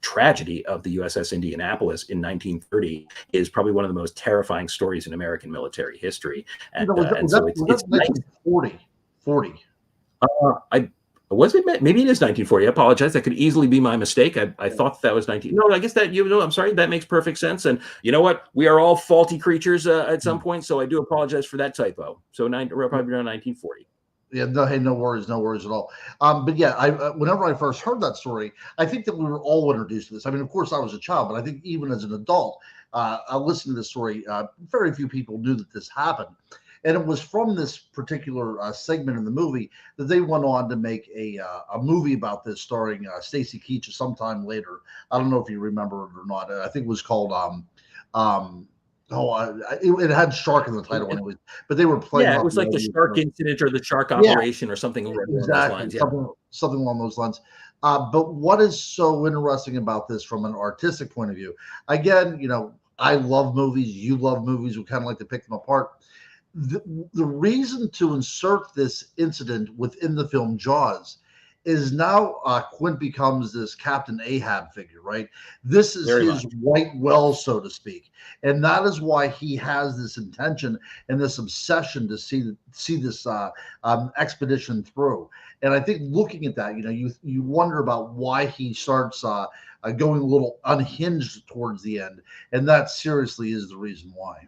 tragedy of the USS Indianapolis in 1930 is probably one of the most terrifying stories in American military history. And, so it's 1940. 40. Was it? Maybe it is 1940. I apologize. That could easily be my mistake. I thought that was 19. No, I guess that I'm sorry. That makes perfect sense. And you know what? We are all faulty creatures at some point, so I do apologize for that typo. So we're probably around 1940. Yeah, no, hey, no worries at all. But yeah, whenever I first heard that story, I think that we were all introduced to this. I mean, of course, I was a child, but I think even as an adult, I listened to this story. Very few people knew that this happened, and it was from this particular segment in the movie that they went on to make a movie about this, starring Stacy Keach sometime later. I don't know if you remember it or not. I think it was called it had shark in the title anyways, but they were playing. Yeah, it was like the shark incident or the shark operation or something along those lines. Yeah. Something along those lines. But what is so interesting about this from an artistic point of view? Again, I love movies. You love movies. We kind of like to pick them apart. The reason to insert this incident within the film Jaws is now Quint becomes this Captain Ahab figure, right? This is his white well, so to speak. And that is why he has this intention and this obsession to see this expedition through. And I think looking at that, you wonder about why he starts going a little unhinged towards the end. And that seriously is the reason why.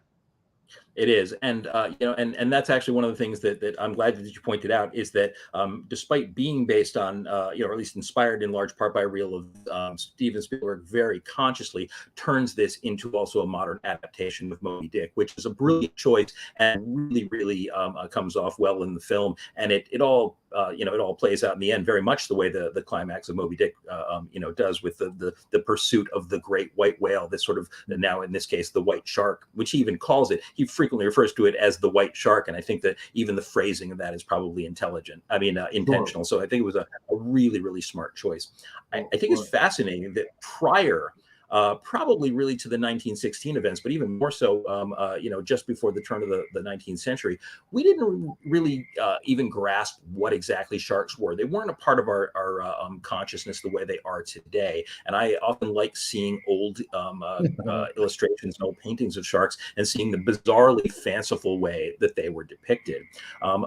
It is, and and that's actually one of the things that I'm glad that you pointed out is that despite being based on or at least inspired in large part by a reel of Steven Spielberg, very consciously turns this into also a modern adaptation of Moby Dick, which is a brilliant choice and really comes off well in the film, and it all it all plays out in the end very much the way the climax of Moby Dick, does, with the pursuit of the great white whale. This sort of, now in this case, the white shark, which he even calls it. He frequently refers to it as the white shark, and I think that even the phrasing of that is probably intentional. So I think it was a really, really smart choice. I think it's fascinating that prior, probably really to the 1916 events, but even more so, just before the turn of the 19th century, we didn't really even grasp what exactly sharks were. They weren't a part of our consciousness the way they are today. And I often like seeing old illustrations and old paintings of sharks and seeing the bizarrely fanciful way that they were depicted.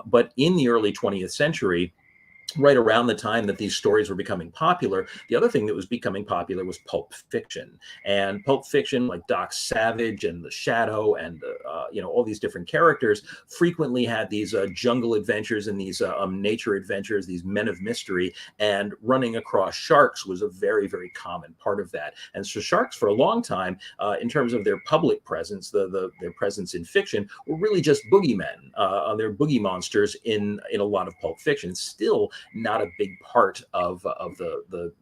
But in the early 20th century, right around the time that these stories were becoming popular, the other thing that was becoming popular was pulp fiction. And pulp fiction, like Doc Savage and The Shadow and all these different characters, frequently had these jungle adventures and these nature adventures, these men of mystery, and running across sharks was a very, very common part of that. And so sharks, for a long time, in terms of their public presence, their presence in fiction, were really just boogeymen. They're boogie monsters in a lot of pulp fiction. It's still not a big part of the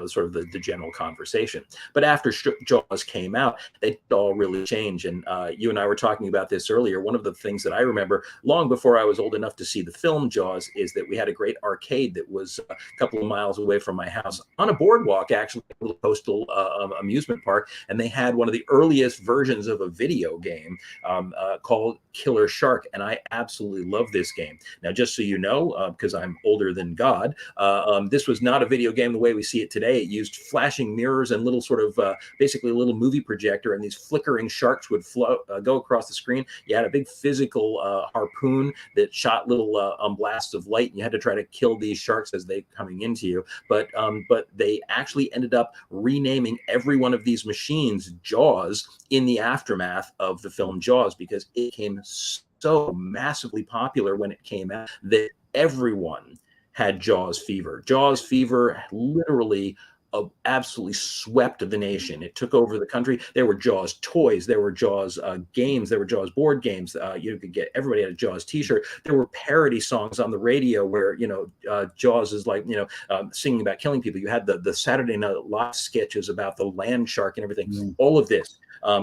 sort of the general conversation. But after Jaws came out, they all really changed. And you and I were talking about this earlier. One of the things that I remember long before I was old enough to see the film Jaws is that we had a great arcade that was a couple of miles away from my house on a boardwalk, actually, a little coastal amusement park. And they had one of the earliest versions of a video game called Killer Shark. And I absolutely love this game. Now, just so you know, because I'm older than God, this was not a video game the way we see it today. It used flashing mirrors and little sort of basically a little movie projector, and these flickering sharks would go across the screen. You had a big physical harpoon that shot little blasts of light, and you had to try to kill these sharks as they coming into you. But they actually ended up renaming every one of these machines Jaws in the aftermath of the film Jaws, because it became so massively popular when it came out that everyone had Jaws fever. Jaws fever literally absolutely swept the nation. It took over the country. There were Jaws toys. There were Jaws games. There were Jaws board games. You could get, everybody had a Jaws t-shirt. There were parody songs on the radio where, Jaws is like, singing about killing people. You had the Saturday Night Live sketches about the land shark and everything. All of this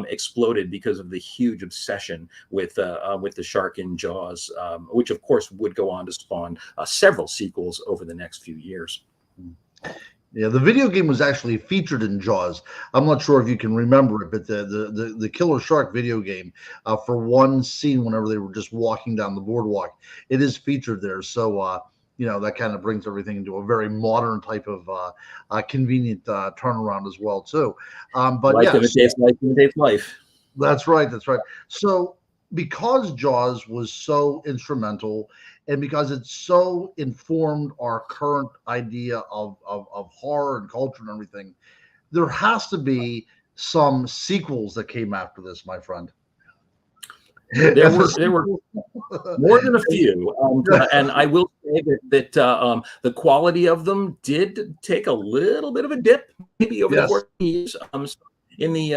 exploded because of the huge obsession with the shark in Jaws, which of course would go on to spawn several sequels over the next few years. Yeah, the video game was actually featured in Jaws. I'm not sure if you can remember it, but the Killer Shark video game, for one scene whenever they were just walking down the boardwalk, it is featured there. So that kind of brings everything into a very modern type of convenient turnaround as well too. But life imitates life. That's right. That's right. So because Jaws was so instrumental, and because it so informed our current idea of horror and culture and everything, there has to be some sequels that came after this, my friend. There were more than a few, and I will say that the quality of them did take a little bit of a dip, maybe over the course of years. In the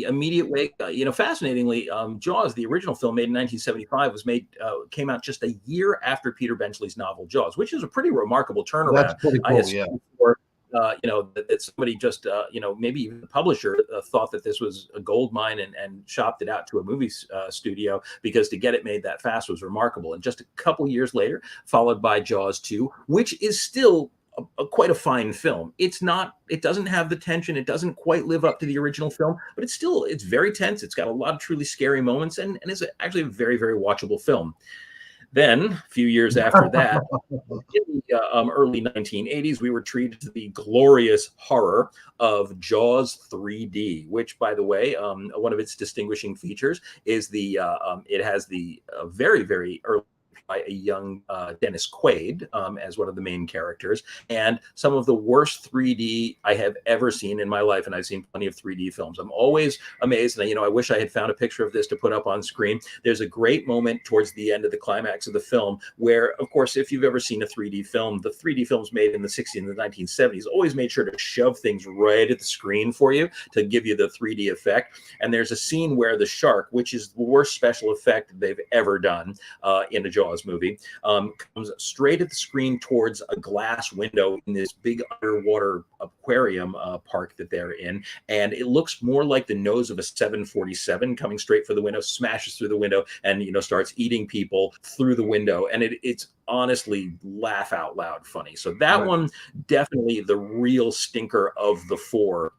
immediate wake, fascinatingly, Jaws, the original film made in 1975, came out just a year after Peter Benchley's novel Jaws, which is a pretty remarkable turnaround. That's pretty cool, yeah. That somebody just, maybe even the publisher thought that this was a gold mine and shopped it out to a movie studio, because to get it made that fast was remarkable. And just a couple years later, followed by Jaws 2, which is still quite a fine film. It doesn't have the tension. It doesn't quite live up to the original film, but it's very tense. It's got a lot of truly scary moments, and it's actually a very, very watchable film. Then, a few years after that, in the early 1980s, we were treated to the glorious horror of Jaws 3D, which, by the way, one of its distinguishing features is it has the very, very early by a young Dennis Quaid as one of the main characters, and some of the worst 3D I have ever seen in my life, and I've seen plenty of 3D films. I'm always amazed, and I wish I had found a picture of this to put up on screen. There's a great moment towards the end of the climax of the film where, of course, if you've ever seen a 3D film, the 3D films made in the 60s and the 1970s always made sure to shove things right at the screen for you to give you the 3D effect. And there's a scene where the shark, which is the worst special effect they've ever done in a Jaws Jaws movie, comes straight at the screen towards a glass window in this big underwater aquarium park that they're in, and it looks more like the nose of a 747 coming straight for the window, smashes through the window, and starts eating people through the window, and it's honestly laugh out loud funny. So that one, definitely the real stinker of the four.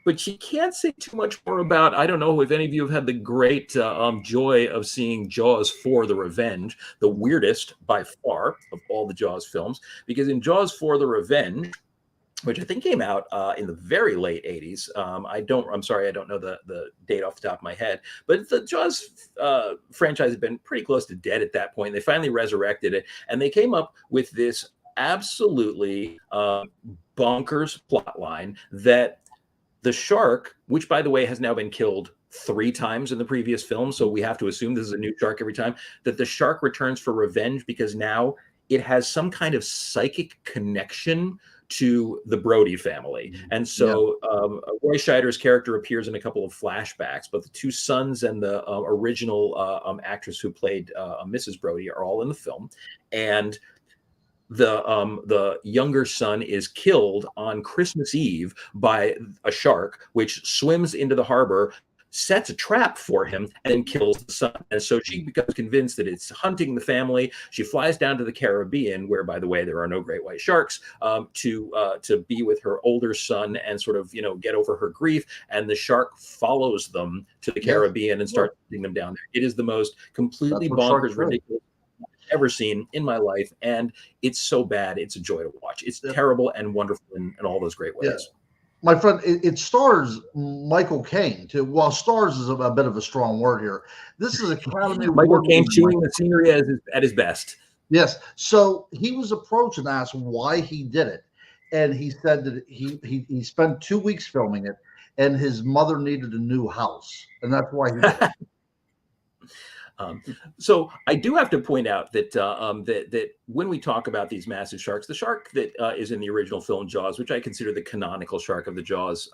But you can't say too much more about. I don't know if any of you have had the great joy of seeing Jaws 4: The Revenge, the weirdest by far of all the Jaws films, because in Jaws 4: The Revenge, which I think came out in the very late 80s. I'm sorry, I don't know the date off the top of my head, but the Jaws franchise had been pretty close to dead at that point. They finally resurrected it, and they came up with this absolutely bonkers plot line that the shark, which by the way has now been killed 3 times in the previous film, so we have to assume this is a new shark every time, that the shark returns for revenge because now it has some kind of psychic connection to the Brody family. And so Roy Scheider's character appears in a couple of flashbacks, but the 2 sons and the original actress who played Mrs. Brody are all in the film. And the younger son is killed on Christmas Eve by a shark, which swims into the harbor, sets a trap for him, and then kills the son. And so she becomes convinced that it's hunting the family. She flies down to the Caribbean, where, by the way, there are no great white sharks, to be with her older son and sort of get over her grief. And the shark follows them to the Caribbean and starts hunting them down there. It is the most completely bonkers, ridiculous ever seen in my life, and it's so bad it's a joy to watch. It's terrible and wonderful in all those great ways. My friend, it stars Michael Caine too. Well, stars is a bit of a strong word here. This is Academy Michael Caine chewing the scenery at his best. Yes. So he was approached and asked why he did it, and he said that he spent 2 weeks filming it, and his mother needed a new house, and that's why he did it. So I do have to point out that that when we talk about these massive sharks, the shark that is in the original film Jaws, which I consider the canonical shark of the Jaws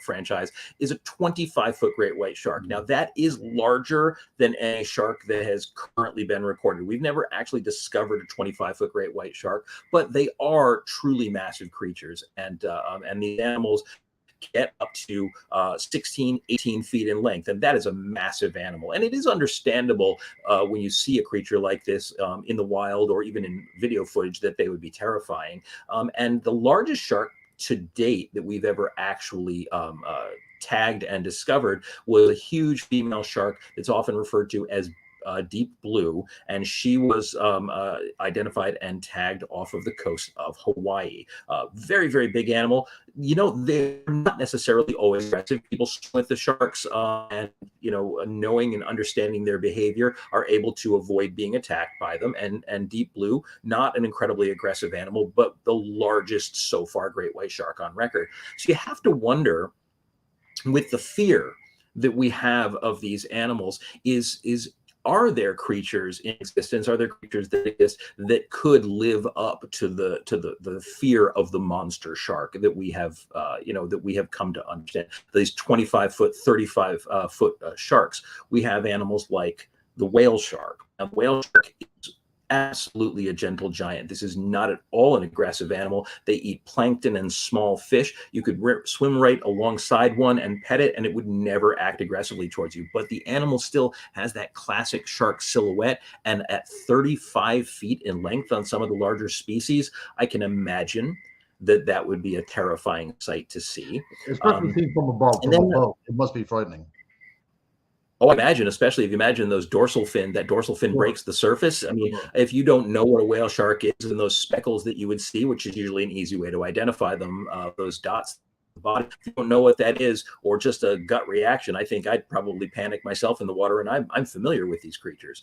franchise, is a 25-foot great white shark. Now that is larger than any shark that has currently been recorded. We've never actually discovered a 25-foot great white shark, but they are truly massive creatures, and these animals get up to 16, 18 feet in length. And that is a massive animal. And it is understandable when you see a creature like this in the wild or even in video footage that they would be terrifying. And the largest shark to date that we've ever actually tagged and discovered was a huge female shark that's often referred to as Deep Blue, and she was identified and tagged off of the coast of Hawaii. Very, very big animal. They're not necessarily always aggressive. People swim with the sharks, and knowing and understanding their behavior, are able to avoid being attacked by them. And Deep Blue, not an incredibly aggressive animal, but the largest so far great white shark on record. So you have to wonder, with the fear that we have of these animals, are there creatures in existence? Are there creatures that exist that could live up to the fear of the monster shark that we have, that we have come to understand? These 25-foot, 35-foot sharks. We have animals like the whale shark. Now, the whale shark is absolutely a gentle giant. This is not at all an aggressive animal. They eat plankton and small fish. You could swim right alongside one and pet it, and it would never act aggressively towards you. But the animal still has that classic shark silhouette, and at 35 feet in length on some of the larger species, I can imagine that would be a terrifying sight to see. Especially seen from above, from a boat. It must be frightening. Oh, I imagine, especially if you imagine that dorsal fin breaks the surface. I mean, if you don't know what a whale shark is and those speckles that you would see, which is usually an easy way to identify them, those dots at the bottom, if you don't know what that is, or just a gut reaction, I think I'd probably panic myself in the water, and I'm familiar with these creatures.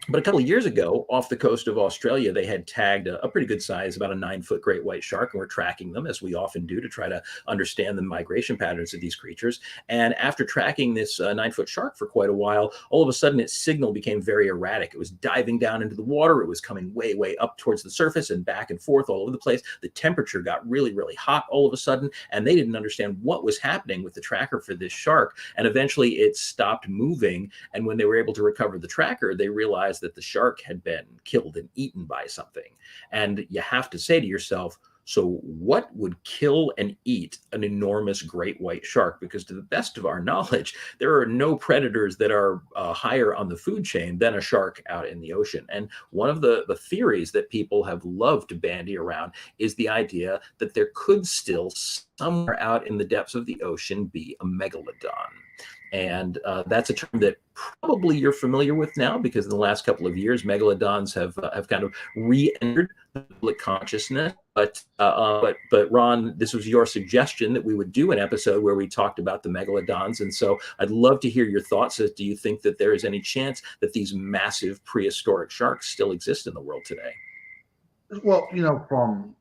But a couple of years ago, off the coast of Australia, they had tagged a pretty good size, about a 9-foot great white shark, and we're tracking them, as we often do, to try to understand the migration patterns of these creatures. And after tracking this 9-foot shark for quite a while, all of a sudden its signal became very erratic. It was diving down into the water. It was coming way, way up towards the surface and back and forth all over the place. The temperature got really, really hot all of a sudden, and they didn't understand what was happening with the tracker for this shark. And eventually it stopped moving. And when they were able to recover the tracker, they realized realized that the shark had been killed and eaten by something. And you have to say to yourself, so what would kill and eat an enormous great white shark? Because to the best of our knowledge, there are no predators that are higher on the food chain than a shark out in the ocean. And one of the theories that people have loved to bandy around is the idea that there could still somewhere out in the depths of the ocean be a megalodon. And that's a term that probably you're familiar with now, because in the last couple of years, megalodons have kind of re-entered the public consciousness. But Ron, this was your suggestion that we would do an episode where we talked about the megalodons, and so I'd love to hear your thoughts. Do you think that there is any chance that these massive prehistoric sharks still exist in the world today? Well, from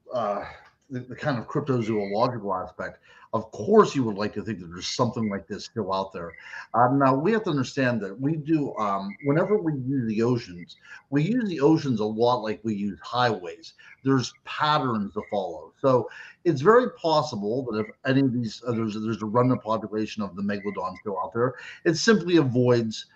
the kind of cryptozoological aspect, of course, you would like to think that there's something like this still out there. Now, we have to understand that we do, whenever we use the oceans a lot like we use highways. There's patterns to follow. So it's very possible that if any of these, there's a remnant population of the megalodon still out there, it simply avoids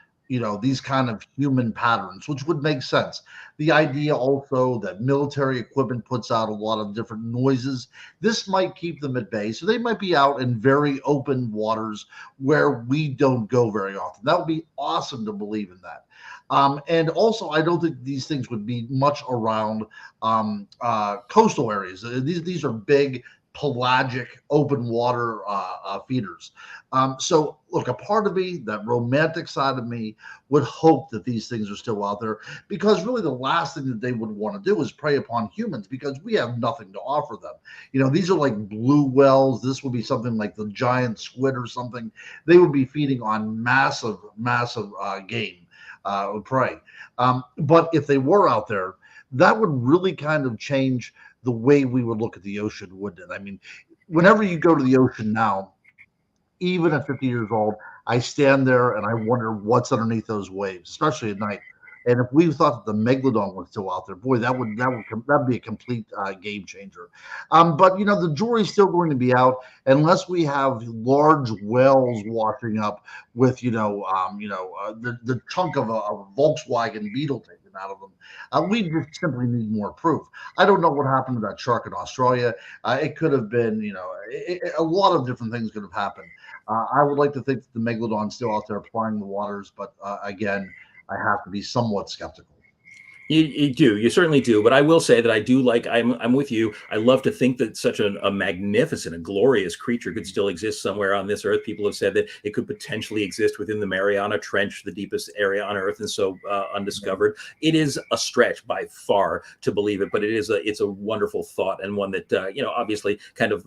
these kind of human patterns, which would make sense. The idea also that military equipment puts out a lot of different noises, this might keep them at bay. So they might be out in very open waters where we don't go very often. That would be awesome to believe in that. And also, I don't think these things would be much around coastal areas. These are big, pelagic, open water feeders. So, look, a part of me, that romantic side of me, would hope that these things are still out there, because really the last thing that they would want to do is prey upon humans, because we have nothing to offer them. These are like blue whales. This would be something like the giant squid or something. They would be feeding on massive, massive game, prey. But if they were out there, that would really kind of change the way we would look at the ocean, wouldn't it? I mean, whenever you go to the ocean now, even at 50 years old, I stand there and I wonder what's underneath those waves, especially at night. And if we thought that the megalodon was still out there, boy, that'd be a complete game changer. But the jury's still going to be out unless we have large whales washing up with the chunk of a Volkswagen Beetle taken out of them. We just simply need more proof. I don't know what happened to that shark in Australia. It could have been, a lot of different things could have happened. I would like to think that the megalodon's still out there plying the waters, but again, I have to be somewhat skeptical. You certainly do. But I will say that I do I'm with you. I love to think that such a magnificent, a glorious creature could still exist somewhere on this earth. People have said that it could potentially exist within the Mariana Trench, the deepest area on Earth, and so undiscovered. It is a stretch by far to believe it, but it's a wonderful thought, and one that obviously kind of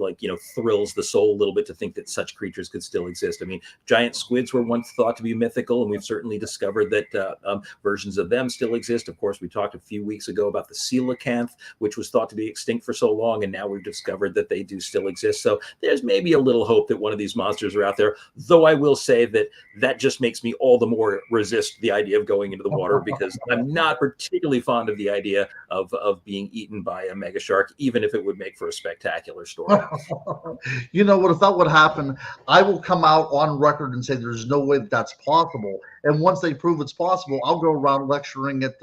thrills the soul a little bit to think that such creatures could still exist. I mean, giant squids were once thought to be mythical, and we've certainly discovered that versions of them still exist. Of course, we talked a few weeks ago about the coelacanth, which was thought to be extinct for so long, and now we've discovered that they do still exist. So there's maybe a little hope that one of these monsters are out there, though I will say that just makes me all the more resist the idea of going into the water, because I'm not particularly fond of the idea of being eaten by a mega shark, even if it would make for a spectacular story. What, if that would happen, I will come out on record and say there's no way that's possible. And once they prove it's possible, I'll go around lecturing at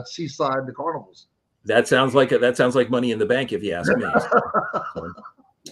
seaside carnivals. That sounds like money in the bank, if you ask me.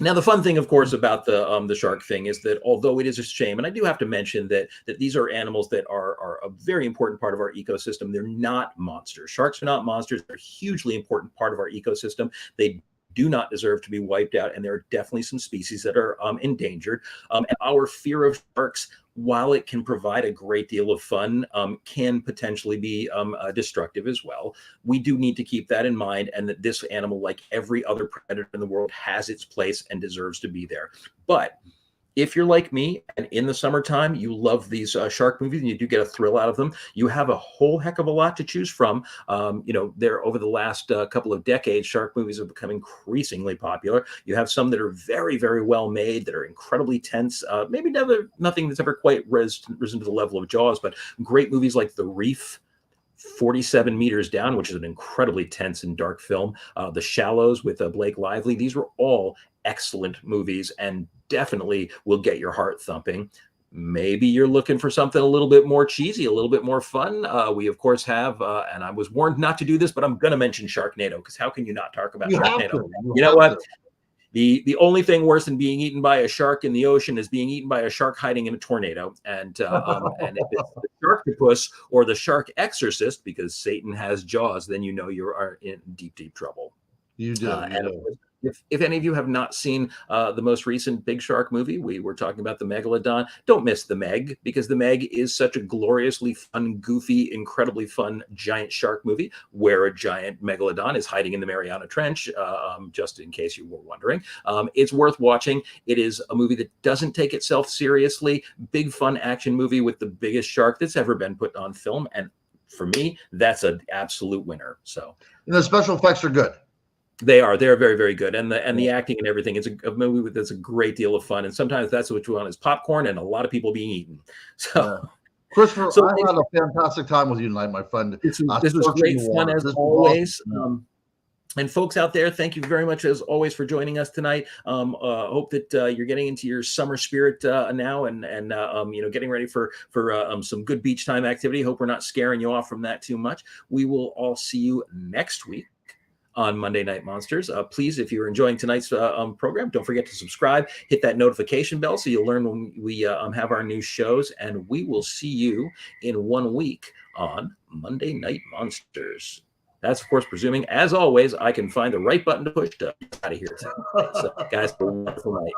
Now, the fun thing, of course, about the shark thing is that although it is a shame, and I do have to mention that these are animals that are a very important part of our ecosystem, they're not monsters. Sharks are not monsters. They're a hugely important part of our ecosystem. They do not deserve to be wiped out, and there are definitely some species that are endangered. And our fear of sharks, while it can provide a great deal of fun, can potentially be destructive as well. We do need to keep that in mind, and that this animal, like every other predator in the world, has its place and deserves to be there. But if you're like me and in the summertime, you love these shark movies and you do get a thrill out of them, you have a whole heck of a lot to choose from. There over the last couple of decades, shark movies have become increasingly popular. You have some that are very, very well made, that are incredibly tense. Maybe nothing that's ever quite risen to the level of Jaws, but great movies like The Reef, 47 Meters Down, which is an incredibly tense and dark film. The Shallows with Blake Lively. These were all excellent movies and definitely will get your heart thumping. Maybe you're looking for something a little bit more cheesy, a little bit more fun. We, of course, have, and I was warned not to do this, but I'm going to mention Sharknado, because how can you not talk about You have Sharknado? to. You know what? The only thing worse than being eaten by a shark in the ocean is being eaten by a shark hiding in a tornado. And if it's the Sharktopus or the Shark Exorcist, because Satan has jaws, then you know you are in deep, deep trouble. You do. And if any of you have not seen the most recent Big Shark movie, we were talking about the Megalodon. Don't miss the Meg, because the Meg is such a gloriously fun, goofy, incredibly fun giant shark movie where a giant Megalodon is hiding in the Mariana Trench, just in case you were wondering. It's worth watching. It is a movie that doesn't take itself seriously. Big, fun action movie with the biggest shark that's ever been put on film. And for me, that's an absolute winner. So, the special effects are good. They're very, very good, and the acting and everything. It's a movie that's a great deal of fun, and sometimes that's what you want is popcorn and a lot of people being eaten. So, Christopher, I had a fantastic time with you tonight, my friend. This was great fun as always. Awesome. And folks out there, thank you very much as always for joining us tonight. Hope that you're getting into your summer spirit now, and getting ready for some good beach time activity. Hope we're not scaring you off from that too much. We will all see you next week on Monday Night Monsters. Please, if you're enjoying tonight's program, don't forget to subscribe, hit that notification bell so you'll learn when we have our new shows, and we will see you in 1 week on Monday Night Monsters. That's, of course, presuming, as always, I can find the right button to push to get out of here tonight. So, guys, have a wonderful night.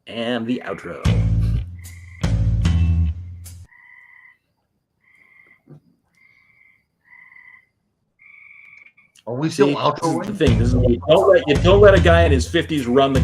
And the outro. Are we still See, outroing? this is the thing. This is you don't let a guy in his 50s run the